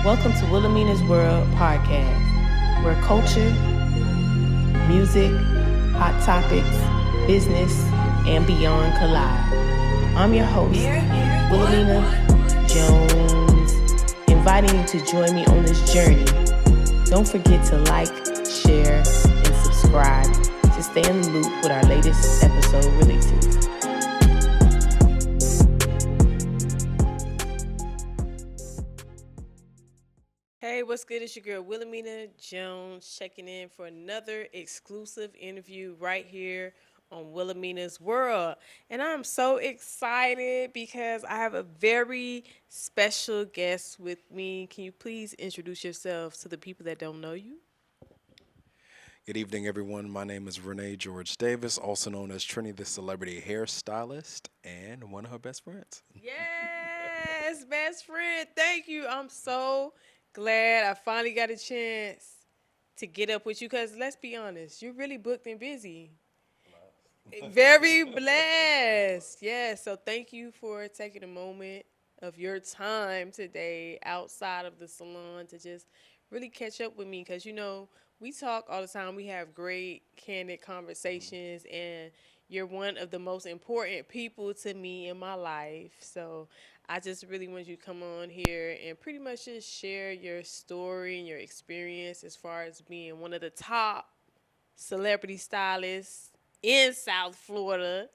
Welcome to Wilameana Jones World Podcast, where culture, music, hot topics, business, and beyond collide. I'm your host, Wilameana Jones, inviting you to join me on this journey. Don't forget to like, share, and subscribe to stay in the loop with our latest episode releases. Hey, what's good? It's your girl, Wilameana Jones, checking in for another exclusive interview right here on Wilameana's World. And I'm so excited because I have a very special guest with me. Can you please introduce yourself to the people that don't know you? Good evening, everyone. My name is Rene George Davis, also known as Trini, the celebrity hairstylist, and one of her best friends. Yes, best friend. Thank you. I'm so glad I finally got a chance to get up with you because let's be honest, you're really booked and busy. Very blessed. Yes. So thank you for taking a moment of your time today outside of the salon to just really catch up with me because, we talk all the time. We have great, candid conversations, and you're one of the most important people to me in my life. So I just really want you to come on here and pretty much just share your story and your experience as far as being one of the top celebrity stylists in South Florida.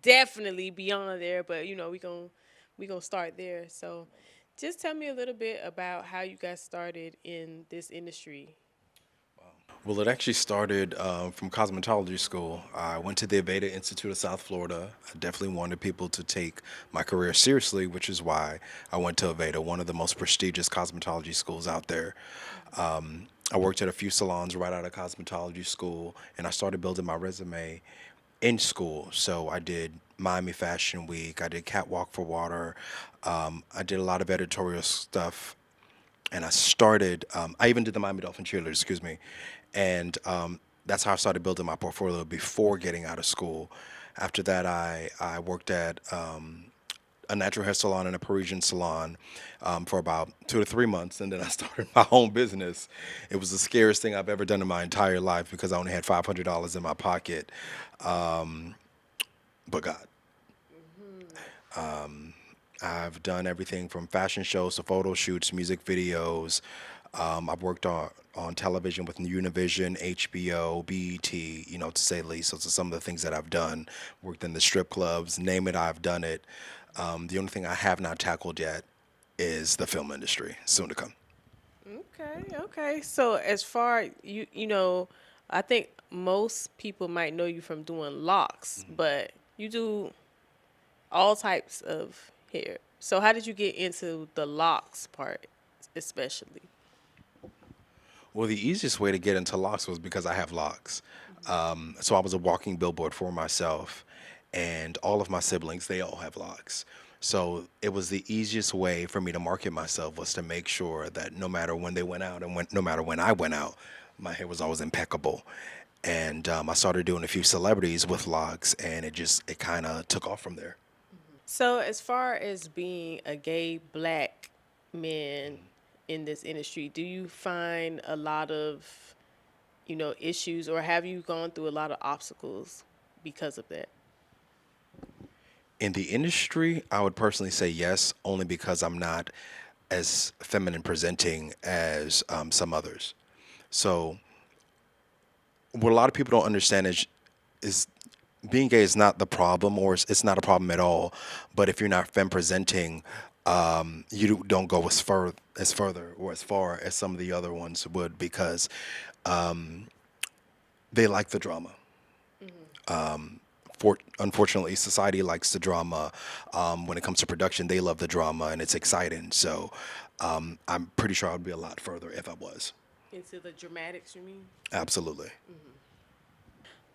Definitely beyond there, but we gonna start there. So just tell me a little bit about how you got started in this industry. Well, it actually started from cosmetology school. I went to the Aveda Institute of South Florida. I definitely wanted people to take my career seriously, which is why I went to Aveda, one of the most prestigious cosmetology schools out there. I worked at a few salons right out of cosmetology school, and I started building my resume in school. So I did Miami Fashion Week, I did Catwalk for Water, I did a lot of editorial stuff, and I even did the Miami Dolphin cheerleaders, excuse me. And that's how I started building my portfolio before getting out of school. After that, I worked at a natural hair salon and a Parisian salon for about 2 to 3 months, and then I started my own business. It was the scariest thing I've ever done in my entire life because I only had $500 in my pocket, but God. I've done everything from fashion shows to photo shoots, music videos. I've worked on television with Univision, HBO, BET, to say the least. Those are some of the things that I've done. Worked in the strip clubs, name it, I've done it. The only thing I have not tackled yet is the film industry, soon to come. Okay. So as far I think most people might know you from doing locks, but you do all types of hair. So how did you get into the locks part, especially? Well, the easiest way to get into locks was because I have locks. So I was a walking billboard for myself, and all of my siblings, they all have locks. So it was the easiest way for me to market myself was to make sure that no matter when they went out and no matter when I went out, my hair was always impeccable. And I started doing a few celebrities with locks, and it kind of took off from there. So as far as being a gay black man in this industry, do you find a lot of, issues, or have you gone through a lot of obstacles because of that? In the industry, I would personally say yes, only because I'm not as feminine presenting as some others. So what a lot of people don't understand is being gay is not the problem, or it's not a problem at all. But if you're not femme presenting, you don't go as far as some of the other ones would because they like the drama. Unfortunately, society likes the drama. When it comes to production, they love the drama and it's exciting. So I'm pretty sure I'd be a lot further if I was. Into the dramatics, you mean? Absolutely.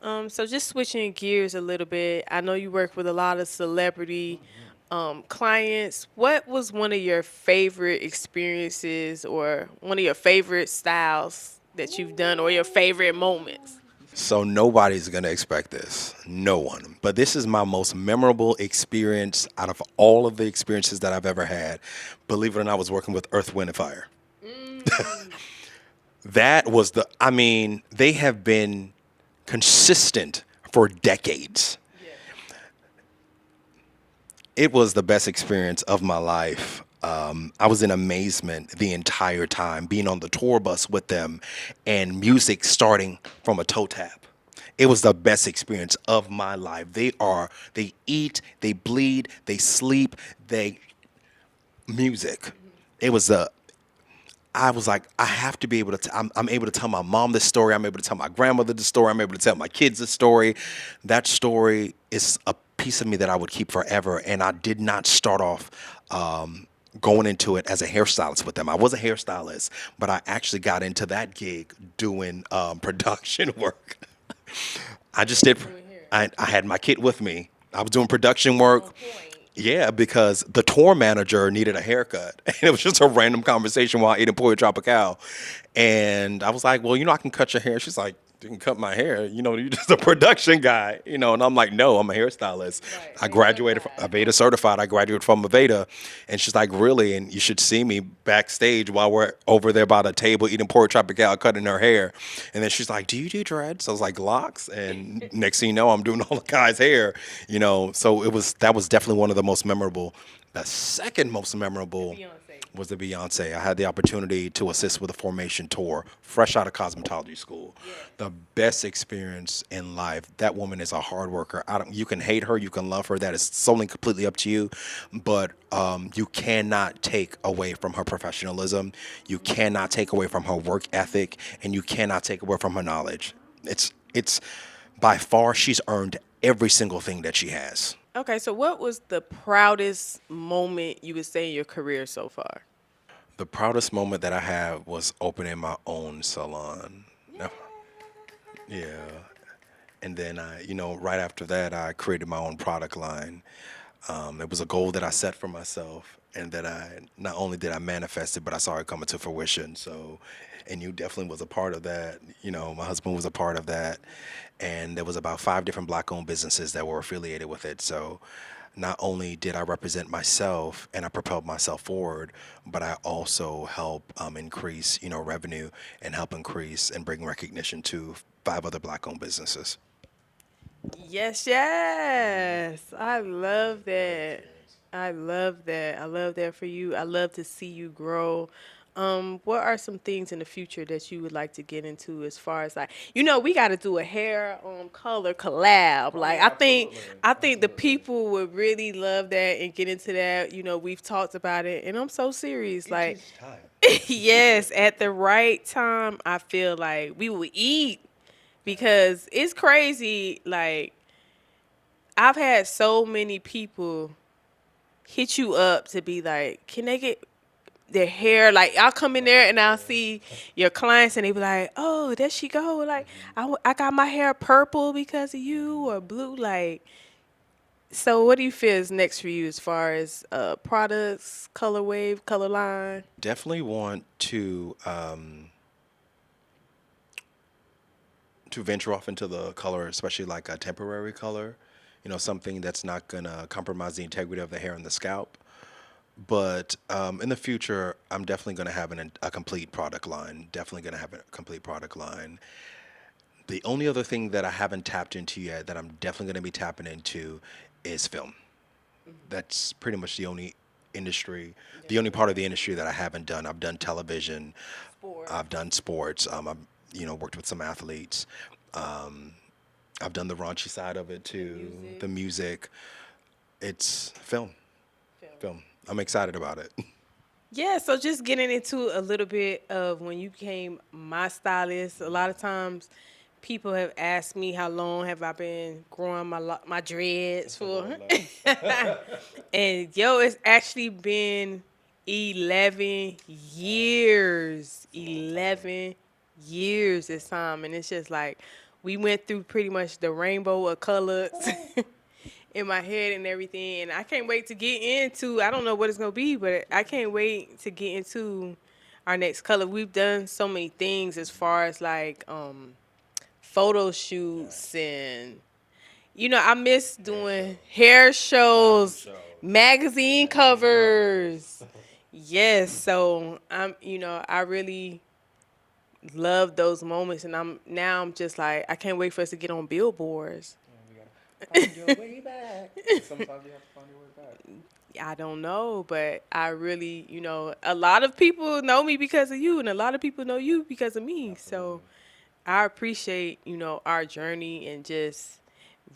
So just switching gears a little bit, I know you work with a lot of celebrity clients. What was one of your favorite experiences or one of your favorite styles that you've done or your favorite moments? So nobody's going to expect this. No one. But this is my most memorable experience out of all of the experiences that I've ever had. Believe it or not, I was working with Earth, Wind, and Fire. That was they have been consistent for decades. Yeah. It was the best experience of my life. I was in amazement the entire time, being on the tour bus with them and music starting from a toe tap. It was the best experience of my life. They eat, they bleed, they sleep, they music. It was I was like, I have to be able to. I'm able to tell my mom this story. I'm able to tell my grandmother this story. I'm able to tell my kids this story. That story is a piece of me that I would keep forever. And I did not start off going into it as a hairstylist with them. I was a hairstylist, but I actually got into that gig doing production work. I just did. Doing hair. I had my kit with me. I was doing production work. On point. Yeah, because the tour manager needed a haircut. And it was just a random conversation while eating Pollo Tropical. And I was like, well, I can cut your hair. She's like, you can cut my hair. You're just a production guy. And I'm like, no, I'm a hairstylist. Right. I graduated from Aveda certified. I graduated from Aveda. And she's like, really? And you should see me backstage while we're over there by the table eating Pollo Tropical, cutting her hair. And then she's like, do you do dreads? I was like, locks. And next thing you know, I'm doing all the guys' hair. So that was definitely one of the most memorable. The second most memorable Beyonce. was the Beyonce. I had the opportunity to assist with a formation tour, fresh out of cosmetology school. Yeah. The best experience in life. That woman is a hard worker. You can hate her, you can love her. That is solely completely up to you. But you cannot take away from her professionalism. You cannot take away from her work ethic, and you cannot take away from her knowledge. It's by far she's earned every single thing that she has. Okay, so what was the proudest moment you would say in your career so far? The proudest moment that I had was opening my own salon. Yeah. And then right after that, I created my own product line. It was a goal that I set for myself, and that not only did I manifest it, but I saw it coming to fruition. So, and you definitely was a part of that. My husband was a part of that, and there was about 5 different Black-owned businesses that were affiliated with it. So, not only did I represent myself and I propelled myself forward, but I also help increase, revenue, and help increase and bring recognition to 5 other Black-owned businesses. Yes, yes. I love that. I love that. I love that for you. I love to see you grow. What are some things in the future that you would like to get into as far as like, we got to do a hair color collab. Like I think the people would really love that and get into that. We've talked about it and I'm so serious. Like yes, at the right time, I feel like we will eat because it's crazy. Like I've had so many people hit you up to be like, can they get their hair? Like I'll come in there and I'll see your clients and they be like, oh, there she go. Like I got my hair purple because of you or blue. Like, so what do you feel is next for you as far as products, color wave, color line? Definitely want to venture off into the color, especially like a temporary color, something that's not going to compromise the integrity of the hair and the scalp. But in the future, I'm definitely going to have a complete product line. Definitely going to have a complete product line. The only other thing that I haven't tapped into yet that I'm definitely going to be tapping into is film. That's pretty much the only the only part of the industry that I haven't done. I've done television. Sports. I've done sports. I've worked with some athletes. I've done the raunchy side of it too. The music. It's film. I'm excited about it. Yeah, so just getting into a little bit of when you became my stylist. A lot of times, people have asked me how long have I been growing my dreads for, and it's actually been 11 years. 11 years this time, and it's just like we went through pretty much the rainbow of colors. In my head and everything, and I can't wait to get into, I don't know what it's going to be, but I can't wait to get into our next color. We've done so many things as far as like photo shoots and, I miss doing hair shows, magazine covers. Yes, so I really love those moments, and I'm just like, I can't wait for us to get on billboards. We gotta find your way back. Sometimes you have to find your way back. I don't know, but I really, a lot of people know me because of you, and a lot of people know you because of me. So Absolutely. I appreciate, our journey, and just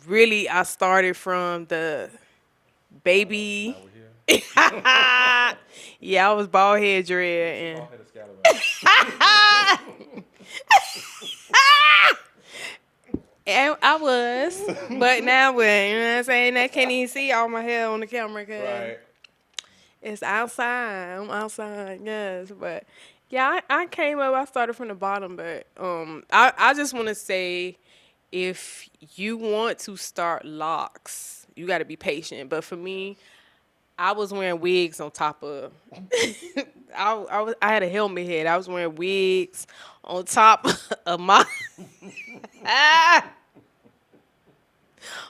really, I started from the baby. Now we're here. Yeah, I was bald head dread, What's your and bald headed scallywag? and I was, but now what? You know what I'm saying? I can't even see all my hair on the camera because Right. it's outside. I'm outside, yes. But yeah, I came up. I started from the bottom, but I just want to say, if you want to start locks, you got to be patient. But for me, I was wearing wigs on top of. I had a helmet head. I was wearing wigs on top of my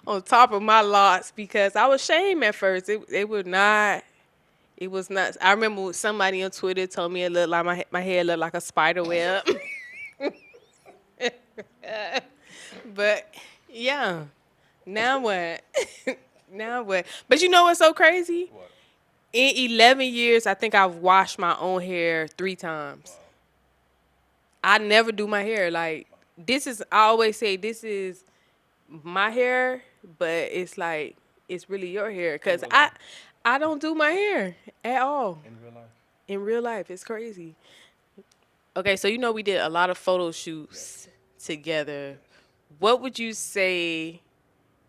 on top of my locks because I was ashamed at first. It was not. It was not. I remember somebody on Twitter told me it looked like my hair looked like a spider web. But yeah, now what? Now what? But you know what's so crazy? What? In 11 years, I think I've washed my own hair 3 times. Wow. I never do my hair. Like, this is, I always say this is my hair, but it's like, it's really your hair. In Because real life. I don't do my hair at all. In real life. In real life, it's crazy. Okay, so we did a lot of photo shoots together. What would you say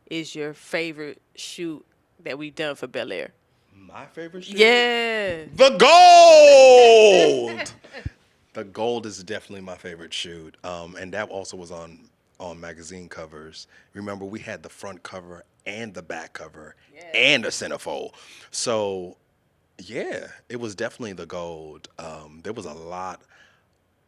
is your favorite shoot that we've done for Bel Air? My favorite shoe? Yeah. The gold. The gold is definitely my favorite shoot, and that also was on magazine covers. Remember, we had the front cover and the back cover and a centerfold. So, yeah, it was definitely the gold. There was a lot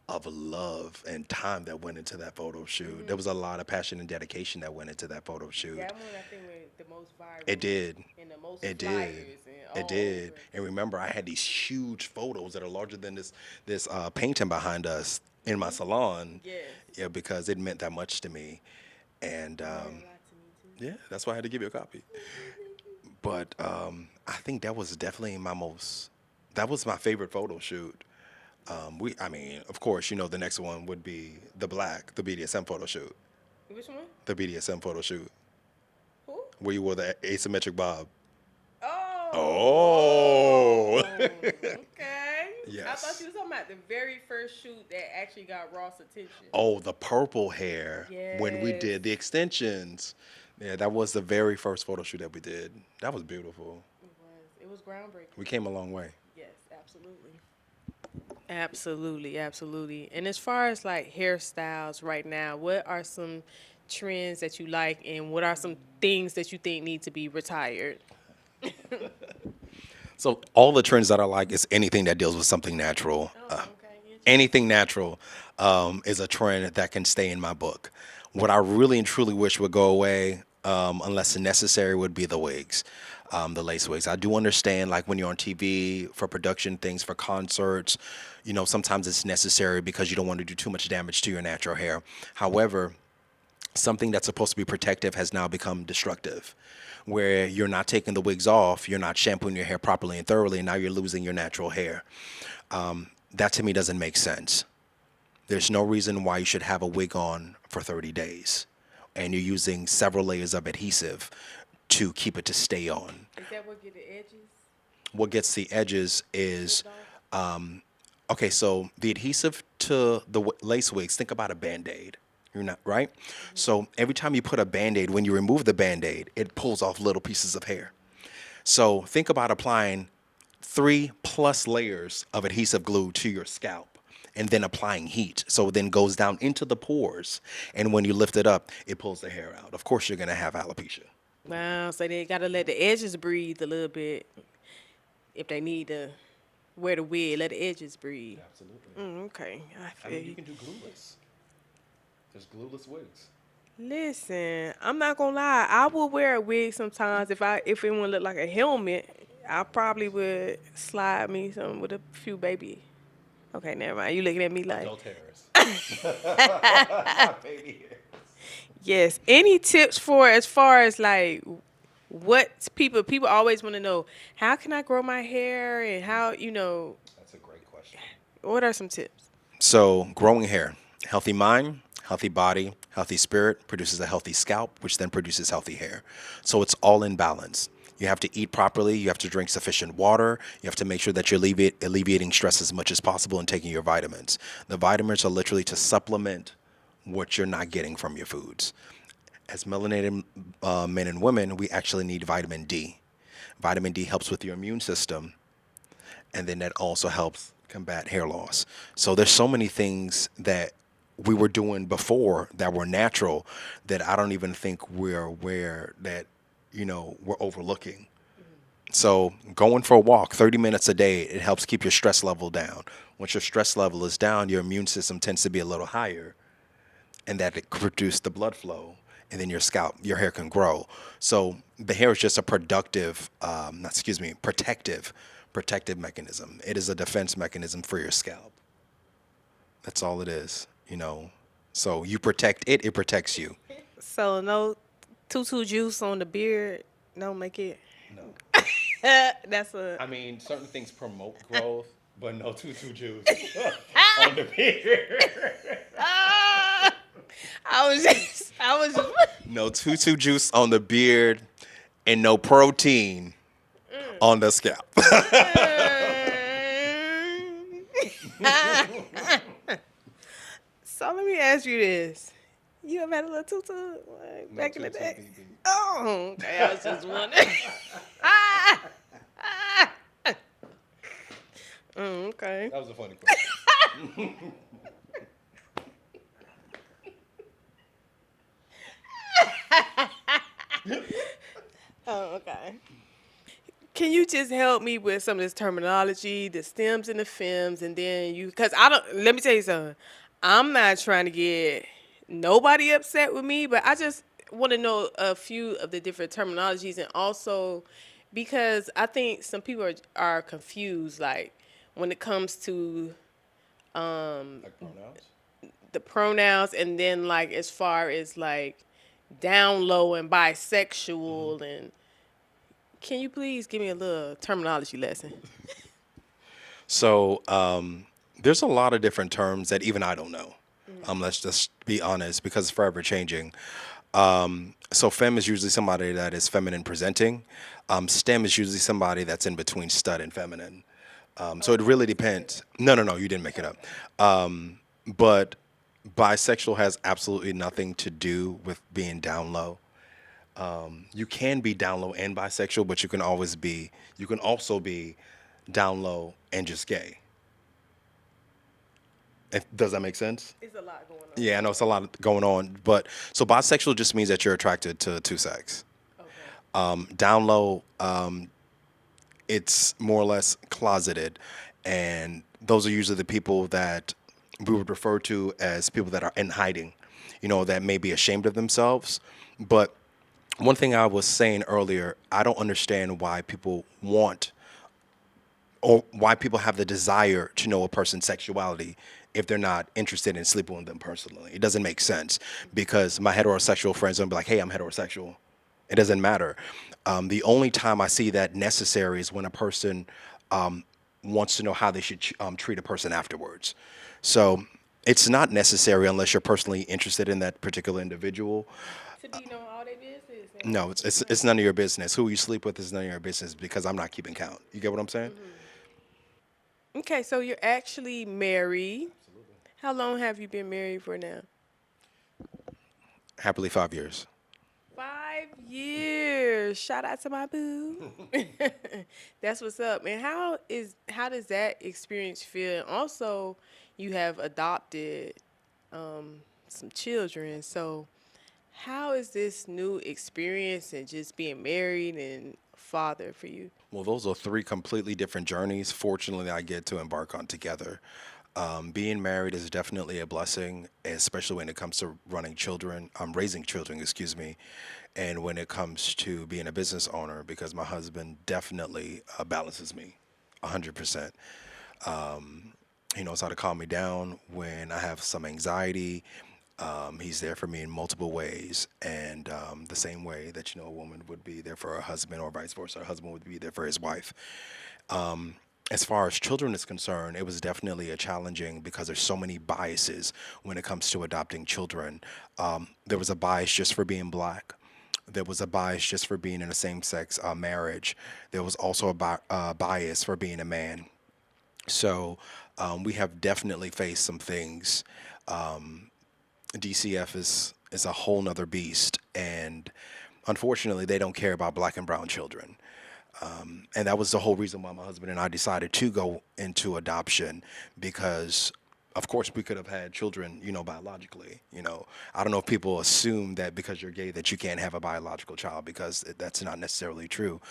of love and time that went into that photo shoot. There was a lot of passion and dedication that went into that photo shoot. That one, I think, went the most viral. It did. And the most It flyers did. and It all did. over. And remember, I had these huge photos that are larger than this painting behind us in my salon. Yes. Yeah, because it meant that much to me. And Meant a lot to me, too. yeah, that's why I had to give you a copy. But I think that was definitely that was my favorite photo shoot. I mean, of course, the next one would be the BDSM photo shoot. Which one? The BDSM photo shoot Who? where you wore the asymmetric bob. Oh. Oh. Okay. Yes. I thought you was talking about the very first shoot that actually got Ross attention. Oh, the purple hair when we Yes. did the extensions. Yeah, that was the very first photo shoot that we did. That was beautiful. It was groundbreaking. We came a long way. Yes, absolutely. Absolutely, absolutely. And as far as like hairstyles right now, what are some trends that you like, and what are some things that you think need to be retired? So all the trends that I like is anything that deals with something natural. Okay. Anything natural is a trend that can stay in my book. What I really and truly wish would go away, unless necessary, would be the wigs, the lace wigs. I do understand, like when you're on TV for production things, for concerts, sometimes it's necessary because you don't want to do too much damage to your natural hair. However, something that's supposed to be protective has now become destructive, where you're not taking the wigs off, you're not shampooing your hair properly and thoroughly, and now you're losing your natural hair. That to me doesn't make sense. There's no reason why you should have a wig on for 30 days and you're using several layers of adhesive to keep it to stay on. Is that what get the edges? What gets the edges is, Ripped off? okay, so the adhesive to the lace wigs, think about a Band-Aid. You're not, right? So every time you put a Band-Aid, when you remove the Band-Aid, it pulls off little pieces of hair. So think about applying 3+ layers of adhesive glue to your scalp and then applying heat. So it then goes down into the pores. And when you lift it up, it pulls the hair out. Of course, you're going to have alopecia. Wow, so they gotta let the edges breathe a little bit. If they need to wear the wig, let the edges breathe. Absolutely. Okay, I feel you. do glueless. There's glueless wigs. Listen, I'm not gonna lie. I will wear a wig sometimes if it won't look like a helmet. I probably would slide me some with a few baby. Okay, never mind. You looking at me like Adult hairs. Not baby hairs. yes. Any tips for as far as like what people always want to know? How can I grow my hair and how That's a great question. what are some tips? So, growing hair, healthy mind, healthy body, healthy spirit produces a healthy scalp, which then produces healthy hair. So, it's all in balance. You have to eat properly. You have to drink sufficient water. You have to make sure that you're alleviating stress as much as possible and taking your vitamins. The vitamins are literally to supplement what you're not getting from your foods. As melanated men and women, we actually need vitamin D. Vitamin D helps with your immune system, and then that also helps combat hair loss. So there's so many things that we were doing before that were natural that I don't even think we're aware that, we're overlooking. So going for a walk 30 minutes a day, it helps keep your stress level down. Once your stress level is down, your immune system tends to be a little higher, and that it can produce the blood flow, and then your hair can grow. So the hair is just a protective mechanism. It is a defense mechanism for your scalp. That's all it is. So you protect it, it protects you. So no tutu juice on the beard. Don't make it. No. That's a. I mean, certain things promote growth, but no tutu juice on the beard. I was just. No tutu juice on the beard, and no protein on the scalp. So let me ask you this: you ever had a little tutu like, back in the tutu, day? baby. Oh, okay. I was just wondering. Okay. That was a funny question. Oh, okay. Can you just help me with some of this terminology, the stems and the femmes, and then because let me tell you something. I'm not trying to get nobody upset with me, but I just want to know a few of the different terminologies, and also because I think some people are confused, like when it comes to Like pronouns? the pronouns, and then like as far as like down low and bisexual, and can you please give me a little terminology lesson? So there's a lot of different terms that even I don't know. Let's just be honest, because it's forever changing. So femme is usually somebody that is feminine presenting. STEM is usually somebody that's in between stud and feminine. So it really depends. No, you didn't make it up. But bisexual has absolutely nothing to do with being down low. You can be down low and bisexual, but you can also be down low and just gay. Does that make sense? It's a lot going on. Yeah, I know it's a lot going on, but so bisexual just means that you're attracted to two sex. Okay. Down low, it's more or less closeted, and those are usually the people that we would refer to as people that are in hiding, that may be ashamed of themselves. But one thing I was saying earlier, I don't understand why people want or why people have the desire to know a person's sexuality if they're not interested in sleeping with them personally. It doesn't make sense, because my heterosexual friends don't be like, hey, I'm heterosexual. It doesn't matter. The only time I see that necessary is when a person wants to know how they should treat a person afterwards. So it's not necessary unless you're personally interested in that particular individual. To be know all their business. No, it's none of your business. Who you sleep with is none of your business, because I'm not keeping count. You get what I'm saying? Mm-hmm. Okay, so you're actually married. Absolutely. How long have you been married for now? Happily 5 years. 5 years. Shout out to my boo. That's what's up. And how does that experience feel? And also, you have adopted some children. So how is this new experience and just being married and father for you? Well, those are three completely different journeys. Fortunately, I get to embark on together. Being married is definitely a blessing, especially when it comes to running children, raising children, excuse me, and when it comes to being a business owner, because my husband definitely balances me 100%. He knows how to calm me down when I have some anxiety. He's there for me in multiple ways, and the same way that a woman would be there for her husband, or vice versa, her husband would be there for his wife. As far as children is concerned, it was definitely a challenging because there's so many biases when it comes to adopting children. There was a bias just for being black. There was a bias just for being in a same-sex marriage. There was also a bias for being a man. So we have definitely faced some things. DCF is a whole nother beast, and unfortunately, they don't care about black and brown children. And that was the whole reason why my husband and I decided to go into adoption, because of course we could have had children, biologically. I don't know if people assume that because you're gay that you can't have a biological child, because that's not necessarily true.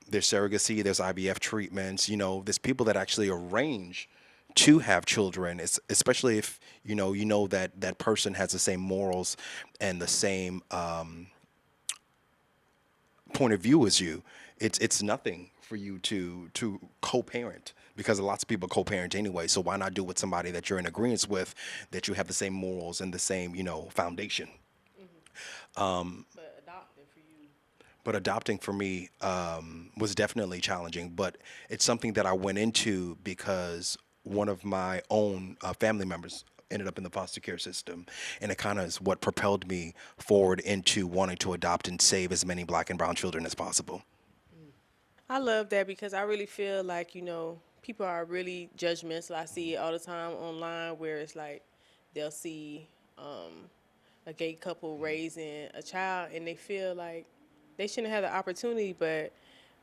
There's surrogacy, there's IVF treatments, there's people that actually arrange to have children, especially if you know that that person has the same morals and the same point of view as you. It's nothing for you to co-parent, because lots of people co-parent anyway. So why not do with somebody that you're in agreement with, that you have the same morals and the same foundation. But adopting for you. But adopting for me was definitely challenging. But it's something that I went into because one of my own family members ended up in the foster care system, and it kind of is what propelled me forward into wanting to adopt and save as many black and brown children as possible. I love that because I really feel like, people are really judgmental. I see it all the time online where it's like they'll see a gay couple raising a child and they feel like they shouldn't have the opportunity. But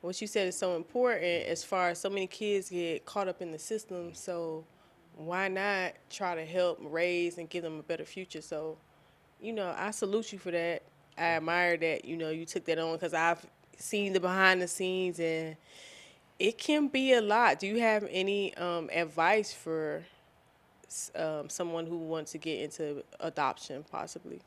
what you said is so important, as far as so many kids get caught up in the system. So why not try to help raise and give them a better future? So, I salute you for that. I admire that, you took that on, because I've seen the behind the scenes and it can be a lot. Do you have any advice for someone who wants to get into adoption, possibly?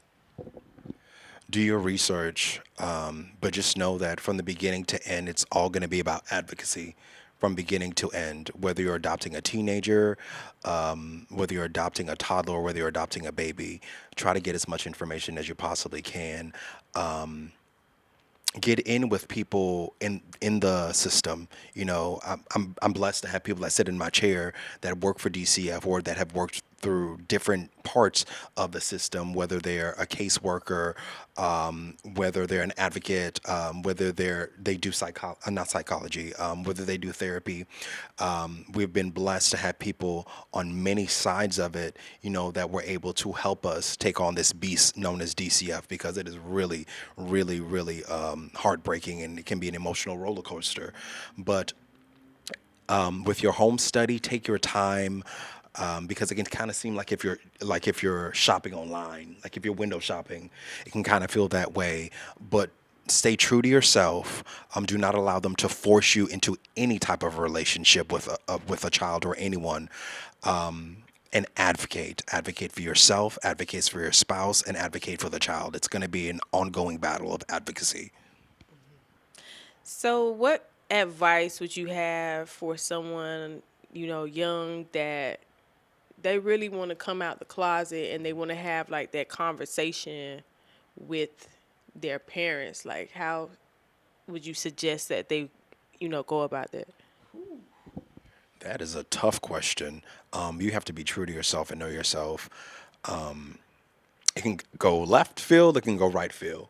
Do your research, but just know that from the beginning to end, it's all going to be about advocacy from beginning to end. Whether you're adopting a teenager, whether you're adopting a toddler, or whether you're adopting a baby, try to get as much information as you possibly can. Get in with people in the system. I'm blessed to have people that sit in my chair that work for DCF, or that have worked through different parts of the system, whether they're a caseworker, whether they're an advocate, whether they do not psychology, whether they do therapy. We've been blessed to have people on many sides of it, that were able to help us take on this beast known as DCF, because it is really, really, really heartbreaking, and it can be an emotional roller coaster. But with your home study, take your time. Because it can kind of seem like if you're shopping online, like if you're window shopping, it can kind of feel that way. But stay true to yourself. Do not allow them to force you into any type of relationship with a child or anyone. And advocate for yourself, advocate for your spouse, and advocate for the child. It's going to be an ongoing battle of advocacy. So, what advice would you have for someone, young, that they really want to come out the closet and they want to have like that conversation with their parents? Like, how would you suggest that they, go about that? That is a tough question. You have to be true to yourself and know yourself. It can go left field, it can go right field.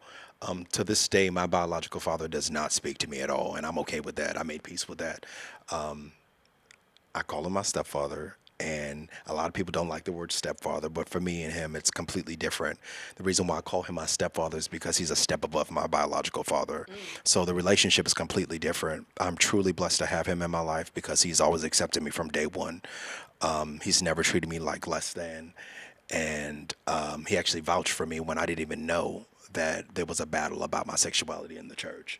To this day, my biological father does not speak to me at all, and I'm okay with that. I made peace with that. I call him my stepfather, and a lot of people don't like the word stepfather, but for me and him, it's completely different. The reason why I call him my stepfather is because he's a step above my biological father. So the relationship is completely different. I'm truly blessed to have him in my life because he's always accepted me from day one. He's never treated me like less than, and he actually vouched for me when I didn't even know that there was a battle about my sexuality in the church.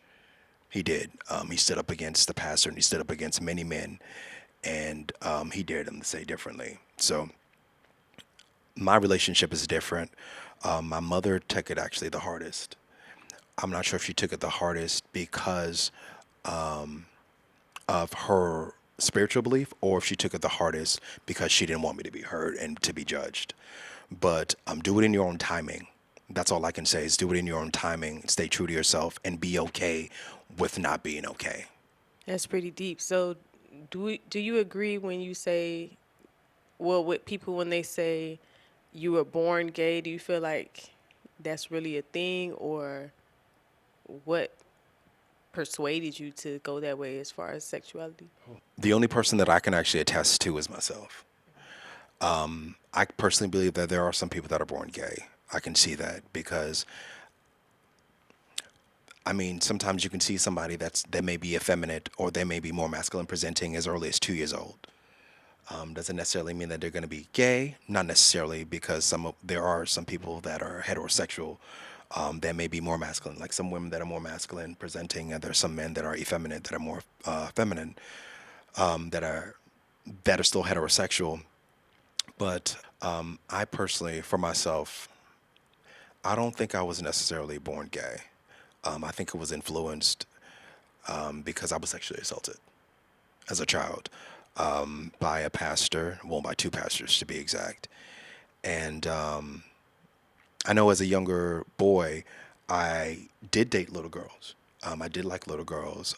He did. He stood up against the pastor, and he stood up against many men. and he dared them to say differently. So my relationship is different. My mother took it actually the hardest. I'm not sure if she took it the hardest because of her spiritual belief, or if she took it the hardest because she didn't want me to be heard and to be judged. But do it in your own timing. That's all I can say is do it in your own timing. Stay true to yourself and be okay with not being okay. That's pretty deep. So, do you agree when you say, well, with people when they say you were born gay? Do you feel like that's really a thing, or what persuaded you to go that way as far as sexuality? The only person that I can actually attest to is myself. I personally believe that there are some people that are born gay. I can see that because, I mean, sometimes you can see somebody that may be effeminate or they may be more masculine presenting as early as 2 years old. Doesn't necessarily mean that they're going to be gay. Not necessarily, because there are some people that are heterosexual that may be more masculine, like some women that are more masculine presenting, and there's some men that are effeminate that are more feminine, that are still heterosexual. But I personally, for myself, I don't think I was necessarily born gay. I think it was influenced because I was sexually assaulted as a child by a pastor, well, by two pastors to be exact. And I know as a younger boy, I did date little girls. I did like little girls.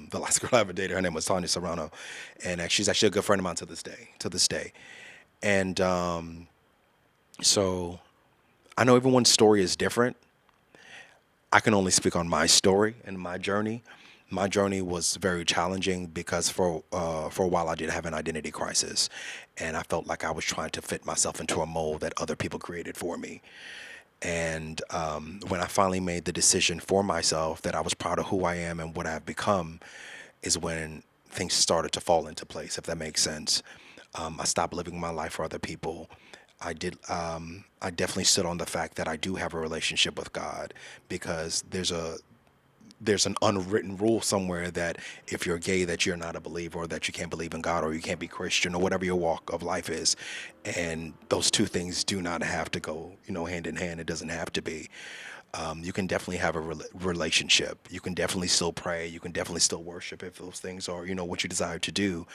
The last girl I ever dated, her name was Tanya Serrano, and she's actually a good friend of mine to this day. To this day, and so I know everyone's story is different. I can only speak on my story and my journey. My journey was very challenging because for a while I did have an identity crisis, and I felt like I was trying to fit myself into a mold that other people created for me. And when I finally made the decision for myself that I was proud of who I am and what I've become, is when things started to fall into place, if that makes sense. I stopped living my life for other people. I did. I definitely stood on the fact that I do have a relationship with God, because there's an unwritten rule somewhere that if you're gay, that you're not a believer, or that you can't believe in God, or you can't be Christian, or whatever your walk of life is. And those two things do not have to go, hand in hand. It doesn't have to be. You can definitely have a relationship. You can definitely still pray. You can definitely still worship if those things are, what you desire to do.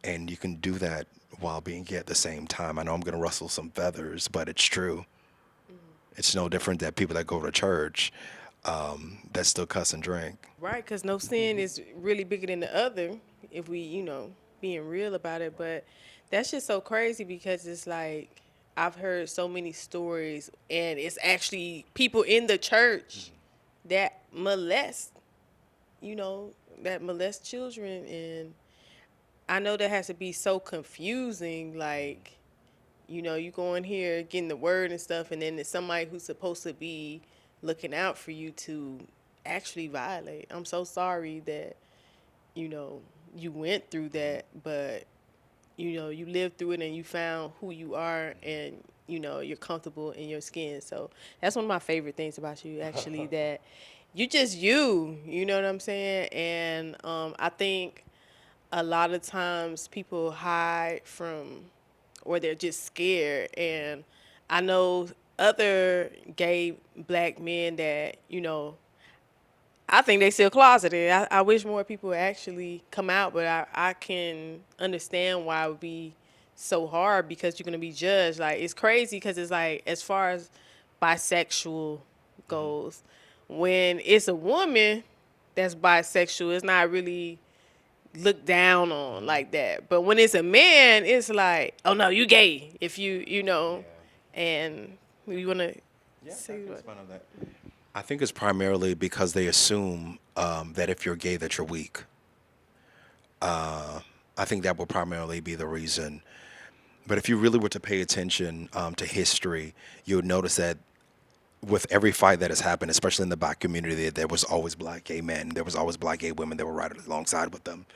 And you can do that while being gay at the same time. I know I'm going to rustle some feathers, but it's true. It's no different than people that go to church that still cuss and drink. Right, because no sin is really bigger than the other, if we, being real about it. But that's just so crazy, because it's like I've heard so many stories, and it's actually people in the church that molest, that molest children. And I know that has to be so confusing, like, you go in here getting the word and stuff, and then there's somebody who's supposed to be looking out for you to actually violate. I'm so sorry that, you went through that, but, you lived through it and you found who you are, and, you're comfortable in your skin. So that's one of my favorite things about you, actually, that you just you know what I'm saying? And I think a lot of times people hide from, or they're just scared. And I know other gay black men that, I think they still closeted. I wish more people would actually come out, but I can understand why it would be so hard, because you're going to be judged. Like, it's crazy, because it's like, as far as bisexual goes, when it's a woman that's bisexual, it's not really looked down on like that. But when it's a man, it's like, oh no, you gay if you. And you want to say what? I think it's primarily because they assume that if you're gay, that you're weak. I think that would primarily be the reason. But if you really were to pay attention to history, you would notice that with every fight that has happened, especially in the black community, there was always black gay men. There was always black gay women that were right alongside with them.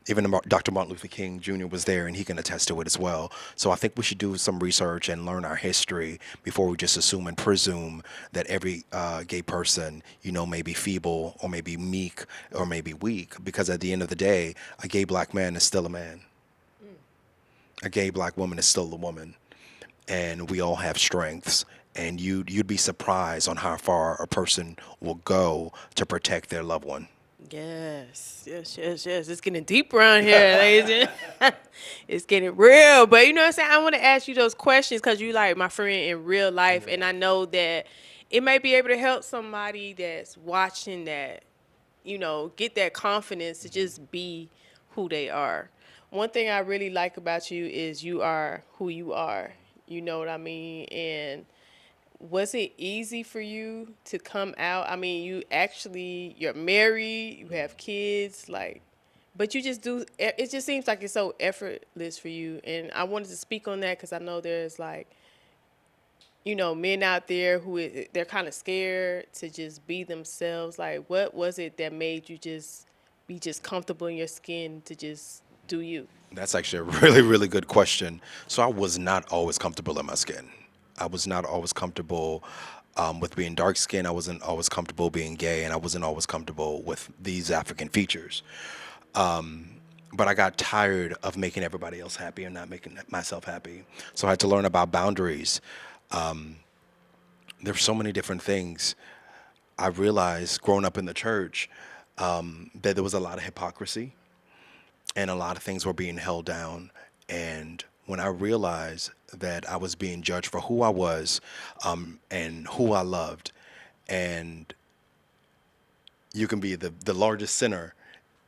Even Dr. Martin Luther King Jr. was there, and he can attest to it as well. So I think we should do some research and learn our history before we just assume and presume that every gay person, may be feeble or maybe meek or maybe weak. Because at the end of the day, a gay black man is still a man. A gay black woman is still a woman, and we all have strengths. And you'd be surprised on how far a person will go to protect their loved one. Yes. It's getting deep around here, ladies. It's getting real. But you know what I'm saying? I want to ask you those questions because you like my friend in real life. And I know that it may be able to help somebody that's watching that, get that confidence to just be who they are. One thing I really like about you is you are who you are. You know what I mean? And was it easy for you to come out? I mean, you're married, you have kids, but you just do, it just seems like it's so effortless for you. And I wanted to speak on that because I know there's men out there they're kind of scared to just be themselves. Like, what was it that made you just be just comfortable in your skin to just do you? That's actually a really, really good question. So I was not always comfortable in my skin. I was not always comfortable with being dark skinned. I wasn't always comfortable being gay, and I wasn't always comfortable with these African features. But I got tired of making everybody else happy and not making myself happy. So I had to learn about boundaries. There's so many different things. I realized growing up in the church that there was a lot of hypocrisy and a lot of things were being held down. And when I realized that I was being judged for who I was and who I loved, and you can be the largest sinner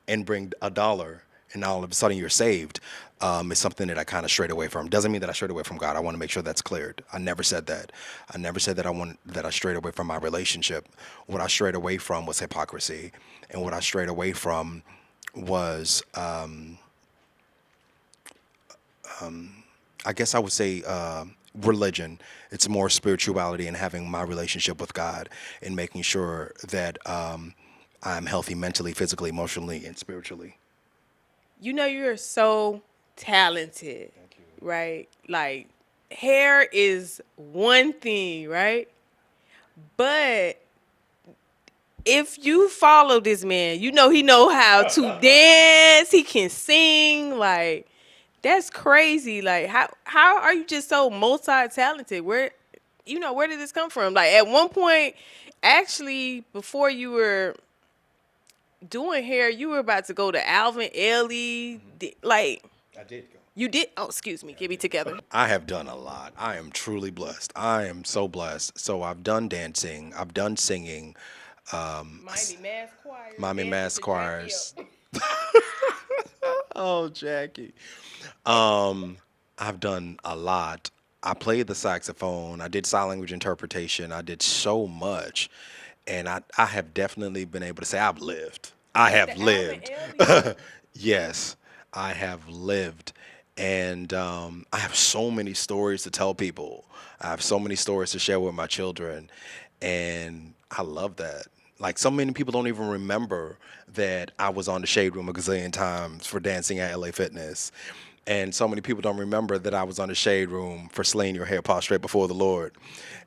and bring $1, and all of a sudden you're saved, is something that I kind of strayed away from. Doesn't mean that I strayed away from God. I want to make sure that's cleared. I never said that. I never said that I strayed away from my relationship. What I strayed away from was hypocrisy, and what I strayed away from was, I guess I would say, religion. It's more spirituality and having my relationship with God and making sure that I'm healthy mentally, physically, emotionally, and spiritually. You're so talented, right? Like, hair is one thing, right? But if you follow this man, he know how to dance, he can sing, like, that's crazy. Like, how are you just so multi-talented? Where did this come from? Like, at one point, actually, before you were doing hair, you were about to go to Alvin Ailey. Like, I did go. you did. Oh, excuse me. Get me together. I have done a lot. I am truly blessed. I am so blessed. So I've done dancing. I've done singing. Miami Mass Choir. Miami Mass Choirs. Oh, Jackie. I've done a lot. I played the saxophone. I did sign language interpretation. I did so much. And I have definitely been able to say I've lived. I have lived. Yes, I have lived. And I have so many stories to tell people. I have so many stories to share with my children. And I love that. Like, so many people don't even remember that I was on the Shade Room a gazillion times for dancing at LA Fitness. And so many people don't remember that I was on the Shade Room for slaying your hair prostrate before the Lord.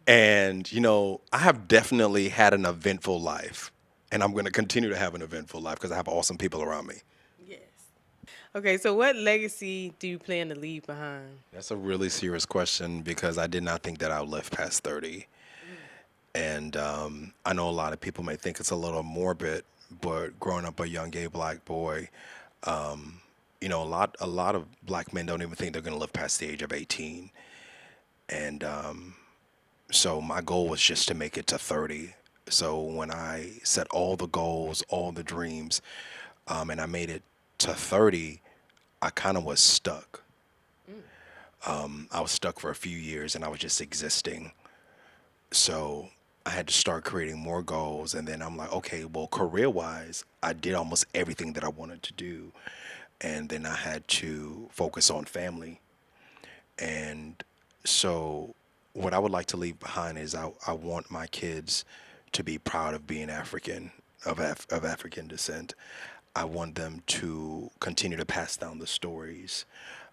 And, I have definitely had an eventful life. And I'm going to continue to have an eventful life because I have awesome people around me. Yes. Okay, so what legacy do you plan to leave behind? That's a really serious question because I did not think that I would live past 30. And I know a lot of people may think it's a little morbid, but growing up a young gay black boy, a lot of black men don't even think they're going to live past the age of 18. And so my goal was just to make it to 30. So when I set all the goals, all the dreams, and I made it to 30, I kind of was stuck. I was stuck for a few years and I was just existing. So I had to start creating more goals. And then I'm like, okay, well, career-wise, I did almost everything that I wanted to do. And then I had to focus on family. And so what I would like to leave behind is I want my kids to be proud of being African, of African descent. I want them to continue to pass down the stories.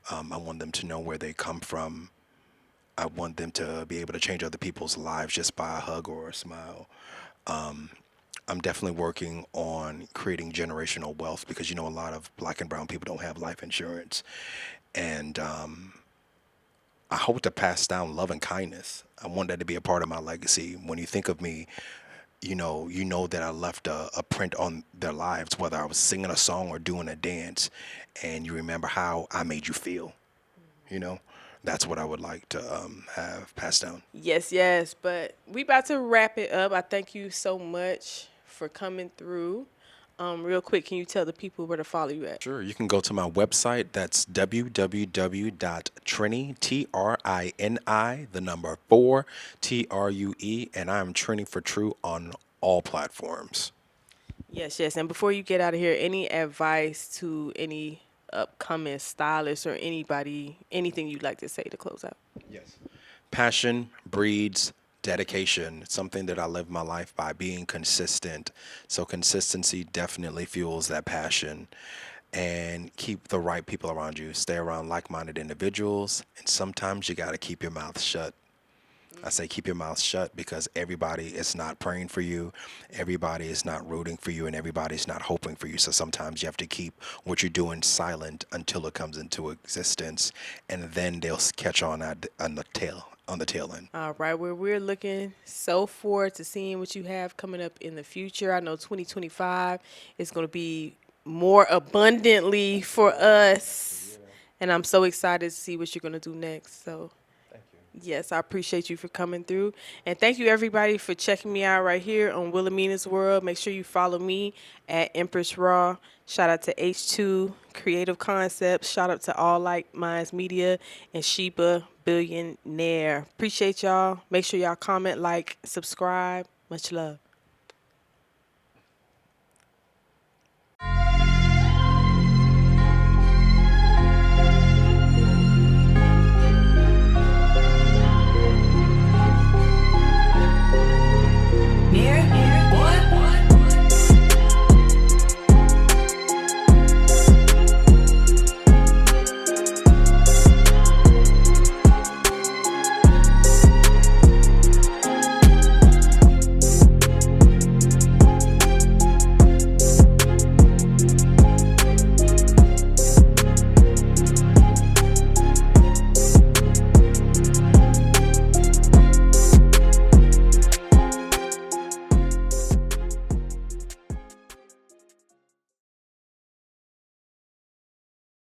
I want them to know where they come from. I want them to be able to change other people's lives just by a hug or a smile. I'm definitely working on creating generational wealth because a lot of black and brown people don't have life insurance, and I hope to pass down love and kindness. I want that to be a part of my legacy. When you think of me, you know that I left a print on their lives, whether I was singing a song or doing a dance, and you remember how I made you feel. You know, that's what I would like to have passed down. Yes, yes. But we about to wrap it up. I thank you so much for coming through. Real quick, can you tell the people where to follow you at? Sure, you can go to my website. That's www.trini, Trini, the number 4, TRUE, and I'm Trini for True on all platforms. Yes, yes. And before you get out of here, any advice to any upcoming stylists or anybody, anything you'd like to say to close out? Yes. Passion breeds dedication. It's something that I live my life by, being consistent. So consistency definitely fuels that passion. And keep the right people around you. Stay around like-minded individuals. And sometimes you got to keep your mouth shut. I say keep your mouth shut because everybody is not praying for you, everybody is not rooting for you, and everybody's not hoping for you. So sometimes you have to keep what you're doing silent until it comes into existence, and then they'll catch on on the tail end. All right, well, we're looking so forward to seeing what you have coming up in the future. I know 2025 is going to be more abundantly for us, and I'm so excited to see what you're going to do next. So. Yes, I appreciate you for coming through. And thank you, everybody, for checking me out right here on Wilameana's World. Make sure you follow me at Empress R.A.W. Shout out to H2 Creative Concepts. Shout out to All Like Minds Media and Sheba Billionaire. Appreciate y'all. Make sure y'all comment, like, subscribe. Much love.